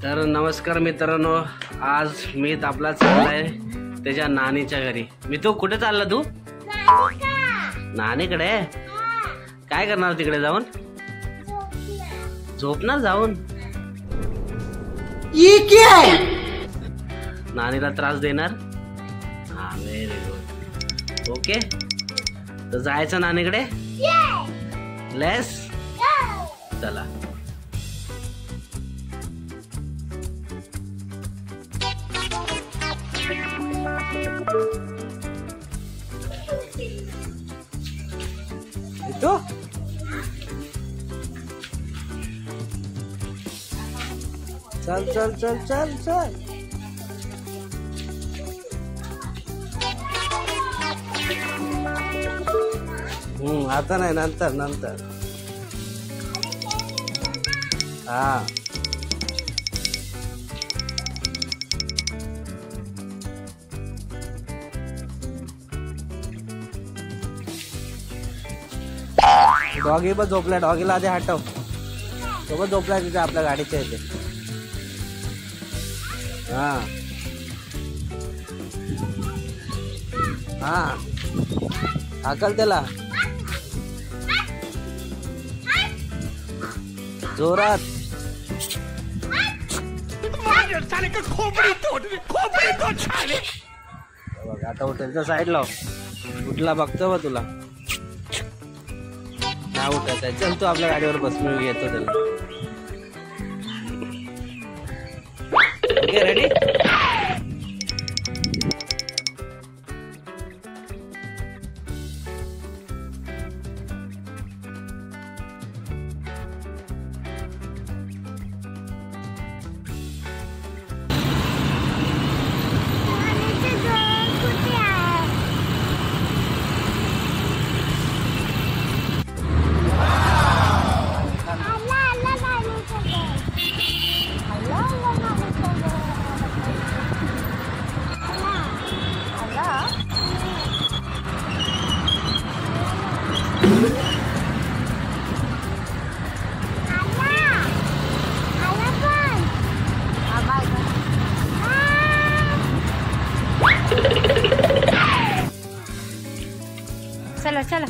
तर नमस्कार मित्रांनो, आज मी आपला चाललाय त्याच्या नानीच्या घरी. मी तो कुठे चालला तू? नानीकडे. काय करणार तिकडे जाऊन? झोपणार जाऊन? नानीला त्रास देणार? हा, व्हेरी गुड. ओके, तर जायचं नानीकडे. लेस चला. तो चल चल चल चल चल. आता नाही, नंतर नंतर. हा, डॉगी पण झोपलाय. डॉगीला आधी हटव. तो पण झोपलाय तिथे आपल्या गाडीच्या इथे. हा हा, हाकल त्याला जोरात. बघ आता उठेल. साईड लाव. उठला बघतो बा तुला. नाही उठत आहे. चल तू आपल्या गाडीवर बस, मी घेतो त्याला. Okay, ready? चला चला.